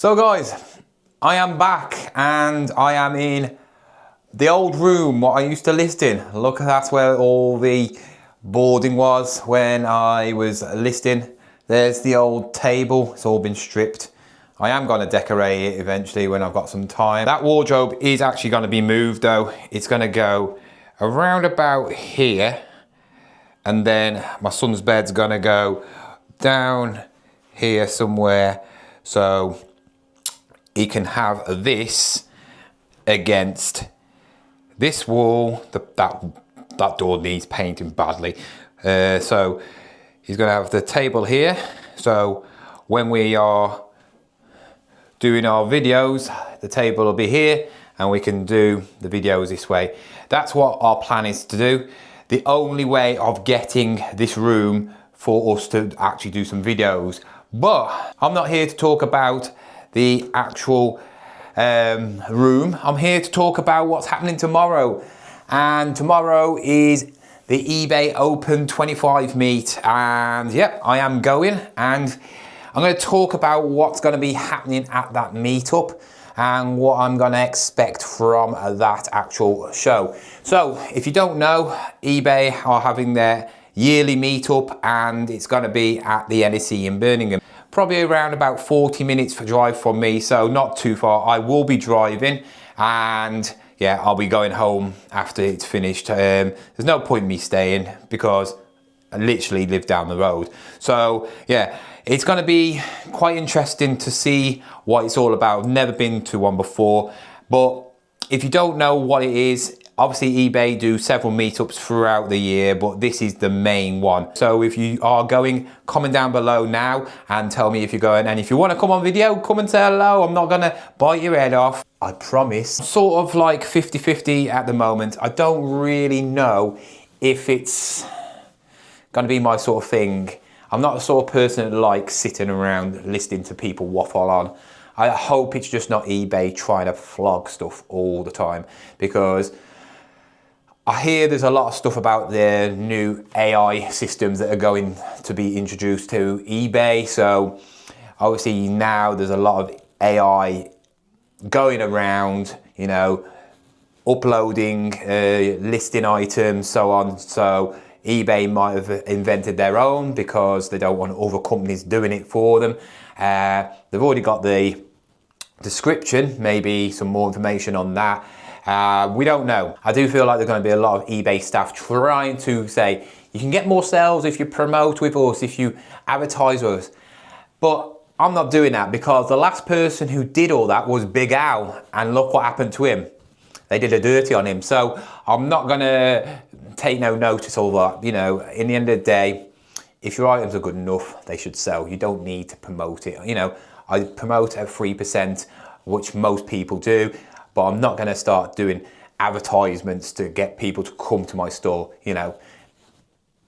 So guys, I am back and I am in the old room what I used to list in. Look, that's where all the boarding was when I was listing. There's the old table, it's all been stripped. I am going to decorate it eventually when I've got some time. That wardrobe is actually going to be moved though. It's going to go around about here, and then my son's bed's going to go down here somewhere, so he can have this against this wall. That door needs painting badly. So he's going to have the table here. So when we are doing our videos, the table will be here and we can do the videos this way. That's what our plan is to do. The only way of getting this room for us to actually do some videos. But I'm not here to talk about the actual room. I'm here to talk about what's happening tomorrow. And tomorrow is the eBay Open 25 meet. And yep, I am going, and I'm going to talk about what's going to be happening at that meetup and what I'm going to expect from that actual show. So if you don't know, eBay are having their yearly meetup and it's going to be at the NEC in Birmingham. Probably around about 40 minutes for drive from me, so not too far. I will be driving, and yeah, I'll be going home after it's finished. There's no point in me staying because I literally live down the road. So yeah, it's going to be quite interesting to see what it's all about. I've never been to one before, but if you don't know what it is, obviously eBay do several meetups throughout the year, but this is the main one. So if you are going, comment down below now and tell me if you're going. And if you want to come on video, come and say hello. I'm not going to bite your head off, I promise. Sort of like 50-50 at the moment. I don't really know if it's going to be my sort of thing. I'm not the sort of person that likes sitting around listening to people waffle on. I hope it's just not eBay trying to flog stuff all the time, because I hear there's a lot of stuff about their new AI systems that are going to be introduced to eBay. So obviously now there's a lot of AI going around, you know, uploading, listing items, so on. So eBay might have invented their own because they don't want other companies doing it for them. They've already got the description, maybe some more information on that. We don't know. I do feel like there's going to be a lot of eBay staff trying to say, you can get more sales if you promote with us, if you advertise with us. But I'm not doing that, because the last person who did all that was Big Al, and look what happened to him. They did a dirty on him. So I'm not going to take no notice of that. You know, in the end of the day, if your items are good enough, they should sell. You don't need to promote it. You know, I promote at 3%, which most people do, but I'm not going to start doing advertisements to get people to come to my store. You know,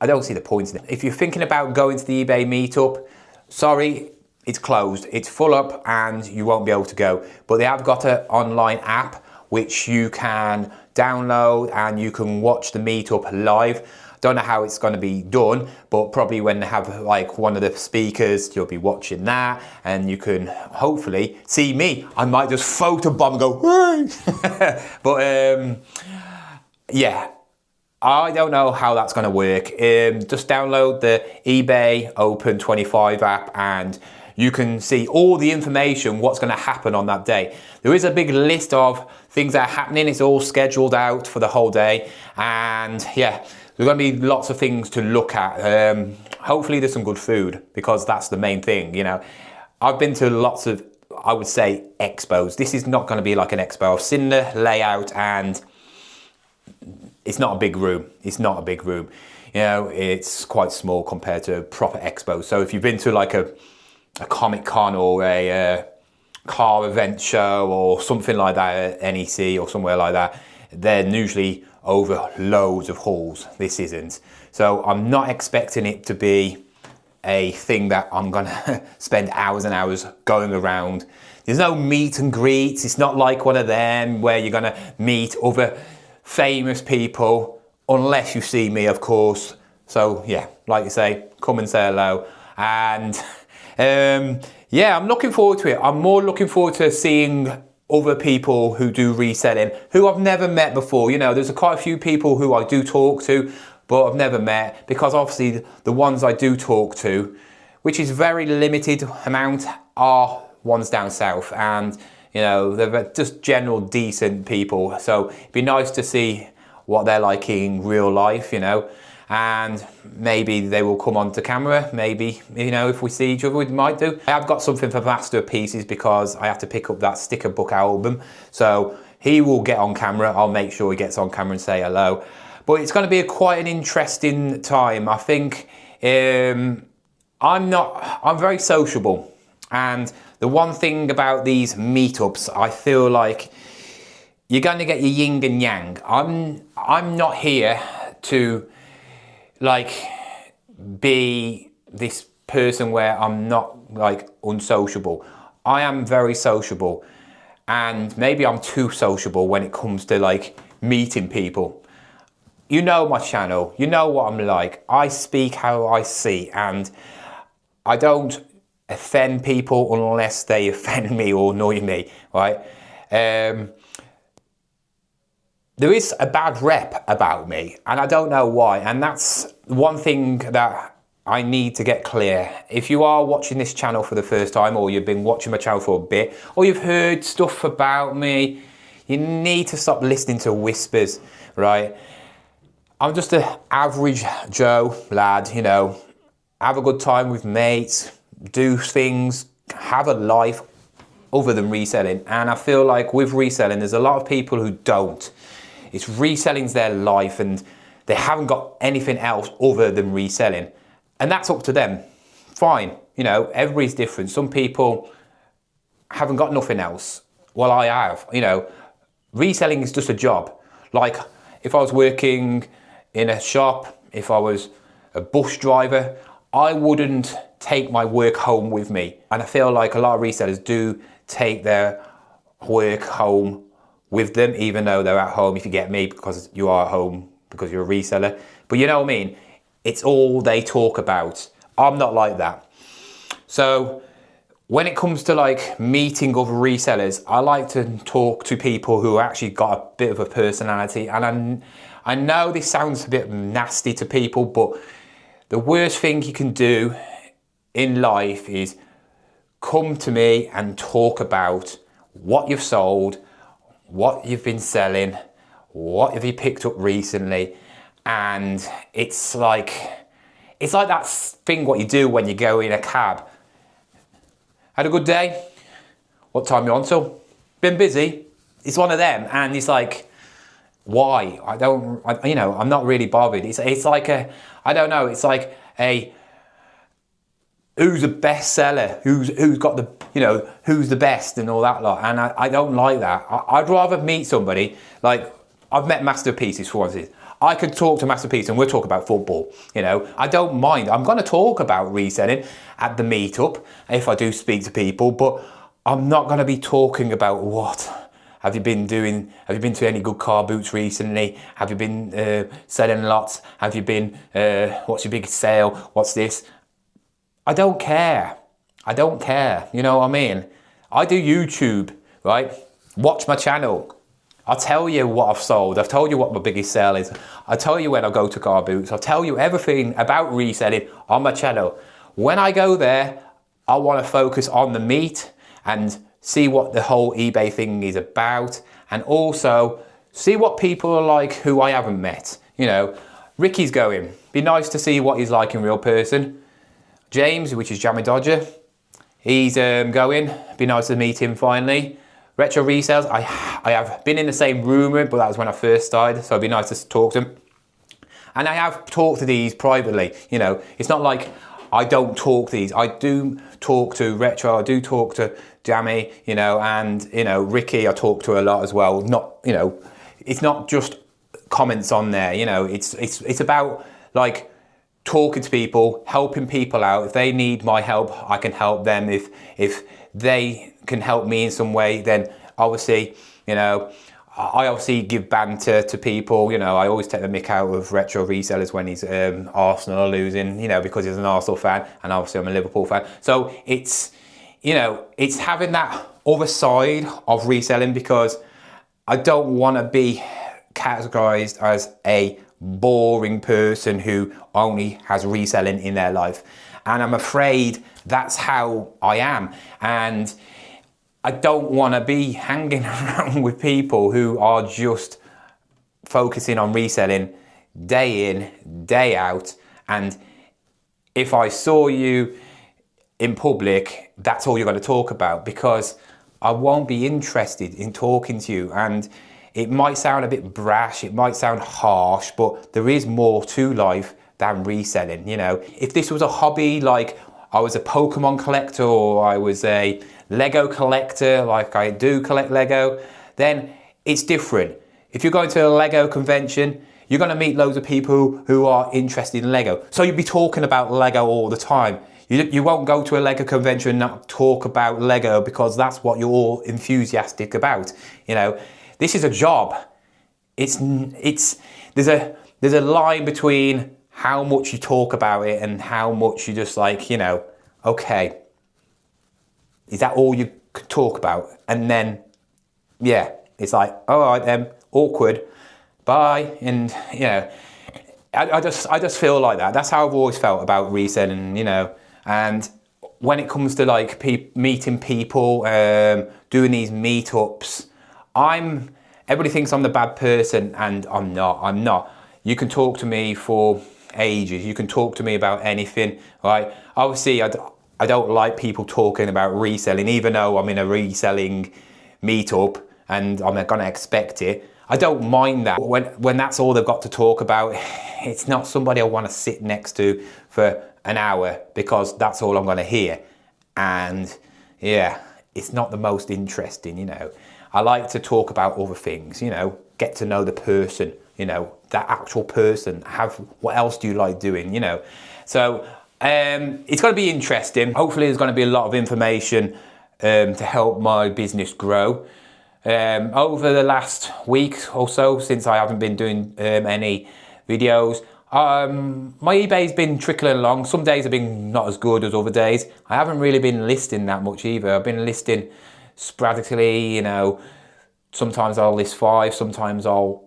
I don't see the point in it. If you're thinking about going to the eBay meetup, sorry, it's closed. It's full up and you won't be able to go. But they have got an online app which you can download and you can watch the meetup live. Don't know how it's going to be done, but probably when they have like one of the speakers, you'll be watching that and you can hopefully see me. I might just photobomb and go, hey! But yeah, I don't know how that's going to work. Just download the eBay Open 25 app and you can see all the information, what's going to happen on that day. There is a big list of things that are happening. It's all scheduled out for the whole day. And yeah, there's going to be lots of things to look at. Hopefully there's some good food, because that's the main thing. You know, I've been to lots of, I would say, expos. This is not going to be like an expo. I've seen the layout and it's not a big room. It's not a big room. You know, it's quite small compared to a proper expo. So if you've been to like a Comic Con or a car event show or something like that at NEC or somewhere like that, they're usually over loads of halls. This isn't. So I'm not expecting it to be a thing that I'm gonna spend hours and hours going around. There's no meet and greets. It's not like one of them where you're gonna meet other famous people, unless you see me, of course. So yeah, like you say, come and say hello. And Yeah, I'm looking forward to it. I'm more looking forward to seeing other people who do reselling, who I've never met before. You know, there's quite a few people who I do talk to, but I've never met, because obviously the ones I do talk to, which is very limited amount, are ones down south, and you know, they're just general decent people. So it'd be nice to see what they're like in real life, you know, and maybe they will come onto camera. Maybe, you know, if we see each other, we might do. I have got something for Masterpieces because I have to pick up that sticker book album. So he will get on camera. I'll make sure he gets on camera and say hello. But it's going to be quite an interesting time. I think I'm very sociable. And the one thing about these meetups, I feel like you're going to get your yin and yang. I'm not here to like be this person where I'm not like unsociable. I am very sociable, and maybe I'm too sociable when it comes to like meeting people. You know my channel, you know what I'm like. I speak how I see, and I don't offend people unless they offend me or annoy me, right? There is a bad rep about me, and I don't know why, and that's one thing that I need to get clear. If you are watching this channel for the first time, or you've been watching my channel for a bit, or you've heard stuff about me, you need to stop listening to whispers, right? I'm just an average Joe lad, you know, have a good time with mates, do things, have a life other than reselling. And I feel like with reselling, there's a lot of people who don't. It's reselling's their life, and they haven't got anything else other than reselling. And that's up to them. Fine, you know, everybody's different. Some people haven't got nothing else. Well, I have, you know. Reselling is just a job. Like if I was working in a shop, if I was a bus driver, I wouldn't take my work home with me. And I feel like a lot of resellers do take their work home with them, even though they're at home, if you get me, because you are at home because you're a reseller. But you know what I mean? It's all they talk about. I'm not like that. So when it comes to like meeting other resellers, I like to talk to people who actually got a bit of a personality. And I know this sounds a bit nasty to people, but the worst thing you can do in life is come to me and talk about what you've sold, what you've been selling, what have you picked up recently. And it's like that thing what you do when you go in a cab. Had a good day? What time you on till? Been busy? It's one of them, and it's like, why? You know, I'm not really bothered. It's like I don't know, it's like who's the best seller, who's got the, you know, who's the best and all that lot. And I don't like that. I'd rather meet somebody, like I've met Masterpieces for once. I could talk to Masterpiece and we'll talk about football, you know. I don't mind. I'm going to talk about reselling at the meetup if I do speak to people, but I'm not going to be talking about what have you been doing. Have you been to any good car boots recently? Have you been selling lots? Have you been, what's your biggest sale? What's this? I don't care. I don't care. You know what I mean? I do YouTube, right? Watch my channel. I'll tell you what I've sold. I've told you what my biggest sale is. I'll tell you when I go to car boots. I'll tell you everything about reselling on my channel. When I go there, I want to focus on the meat and see what the whole eBay thing is about, and also see what people are like who I haven't met. You know, Ricky's going. Be nice to see what he's like in real person. James, which is Jammy Dodger, he's going. Be nice to meet him finally. Retro Resales, I have been in the same room, but that was when I first started, so it'd be nice to talk to him. And I have talked to these privately, you know. It's not like I don't talk to these. I do talk to Retro, I do talk to Jammy, you know, and, you know, Ricky I talk to a lot as well. Not, you know, it's not just comments on there, you know. It's about, like, talking to people, helping people out. If they need my help, I can help them. If they can help me in some way, then obviously, you know, I obviously give banter to people. You know, I always take the mick out of Retro Resellers when he's Arsenal are losing, you know, because he's an Arsenal fan, and obviously I'm a Liverpool fan. So it's you know, it's having that other side of reselling, because I don't want to be categorized as a boring person who only has reselling in their life. And I'm afraid that's how I am. And I don't want to be hanging around with people who are just focusing on reselling day in, day out. And if I saw you in public, that's all you're going to talk about, because I won't be interested in talking to you. And it might sound a bit brash, it might sound harsh, but there is more to life than reselling. You know, if this was a hobby, like I was a Pokemon collector or I was a Lego collector, like I do collect Lego, then it's different. If you're going to a Lego convention, you're going to meet loads of people who are interested in Lego. So you'll be talking about Lego all the time. You won't go to a Lego convention and not talk about Lego because that's what you're all enthusiastic about. You know, this is a job. There's a line between how much you talk about it and how much you just like, you know, okay, is that all you could talk about? And then, yeah, it's like, all right then, awkward, bye. And, you know, I just feel like that. That's how I've always felt about reselling, you know. And when it comes to like meeting people, doing these meetups, everybody thinks I'm the bad person, and I'm not. You can talk to me for ages. You can talk to me about anything, right? Obviously, I don't like people talking about reselling, even though I'm in a reselling meetup and I'm gonna expect it. I don't mind that. When that's all they've got to talk about, it's not somebody I want to sit next to for an hour, because that's all I'm going to hear. And yeah, it's not the most interesting, you know. I like to talk about other things, you know, get to know the person, you know, that actual person. What else do you like doing, you know? So it's going to be interesting. Hopefully there's going to be a lot of information to help my business grow. Over the last week or so, since I haven't been doing any videos, my eBay's been trickling along. Some days have been not as good as other days. I haven't really been listing that much either. I've been listing sporadically, you know. Sometimes I'll list 5, sometimes I'll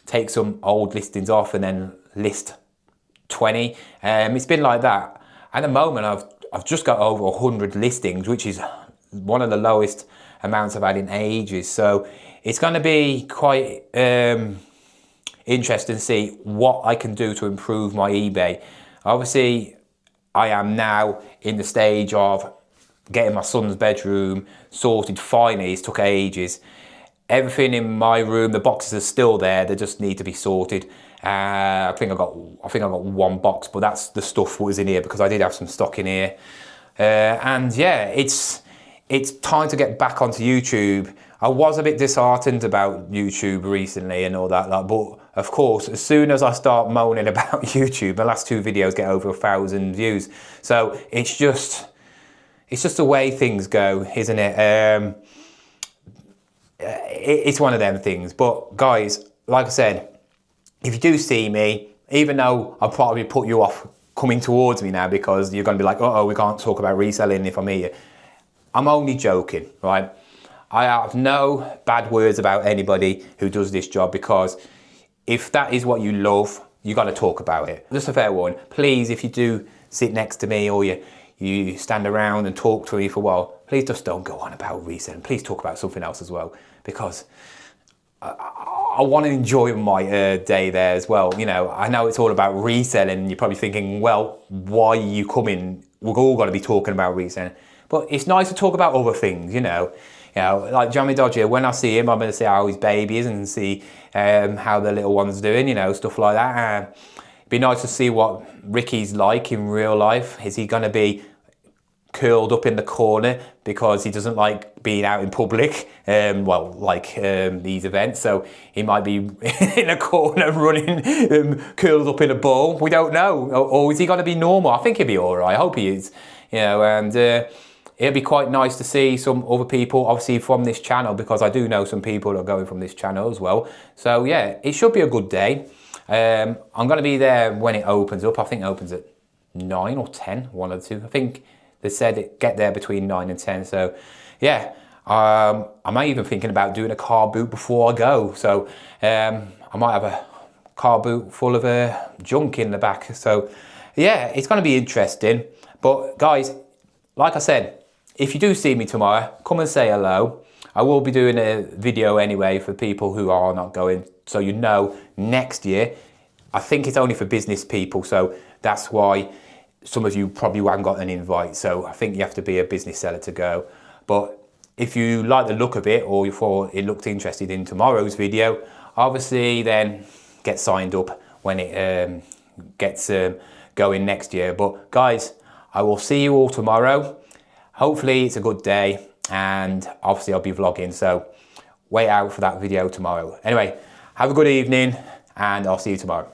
take some old listings off and then list 20. It's been like that. At the moment, I've just got over 100 listings, which is one of the lowest amounts I've had in ages. So it's going to be quite interesting to see what I can do to improve my eBay. Obviously, I am now in the stage of getting my son's bedroom sorted finally. It's took ages. Everything in my room, the boxes are still there. They just need to be sorted. I think I got one box, but that's the stuff that was in here because I did have some stock in here. And yeah, it's time to get back onto YouTube. I was a bit disheartened about YouTube recently and all that, but of course, as soon as I start moaning about YouTube, my last 2 videos get over 1,000 views. So it's just the way things go, isn't it? It's one of them things. But guys, like I said, if you do see me, even though I'll probably put you off coming towards me now because you're going to be like, we can't talk about reselling if I'm here. I'm only joking, right? I have no bad words about anybody who does this job, because if that is what you love, you got to talk about it. Just a fair warning. Please, if you do sit next to me or you stand around and talk to me for a while, please just don't go on about reselling. Please talk about something else as well, because I want to enjoy my day there as well. You know, I know it's all about reselling. You're probably thinking, well, why are you coming? We're all going to be talking about reselling. But it's nice to talk about other things, you know. You know, like Johnny Dodger, when I see him, I'm going to see how his baby is and see how the little one's doing, you know, stuff like that. It'd be nice to see what Ricky's like in real life. Is he going to be curled up in the corner because he doesn't like being out in public, these events? So he might be in a corner running, curled up in a ball. We don't know. Or is he going to be normal? I think he'll be all right. I hope he is. You know, and it'd be quite nice to see some other people, obviously from this channel, because I do know some people are going from this channel as well. So yeah, it should be a good day. I'm going to be there when it opens up. I think it opens at 9 or 10, one of the two. I think They said get there between 9 and 10. So yeah, I'm even thinking about doing a car boot before I go. So I might have a car boot full of junk in the back. So yeah, it's going to be interesting. But guys, like I said, if you do see me tomorrow, come and say hello. I will be doing a video anyway for people who are not going, so you know next year. I think it's only for business people, so that's why some of you probably haven't got an invite. So I think you have to be a business seller to go. But if you like the look of it, or you thought it looked interested in tomorrow's video, obviously then get signed up when it gets going next year. But guys, I will see you all tomorrow. Hopefully it's a good day, and obviously I'll be vlogging, so wait out for that video tomorrow. Anyway, have a good evening, and I'll see you tomorrow.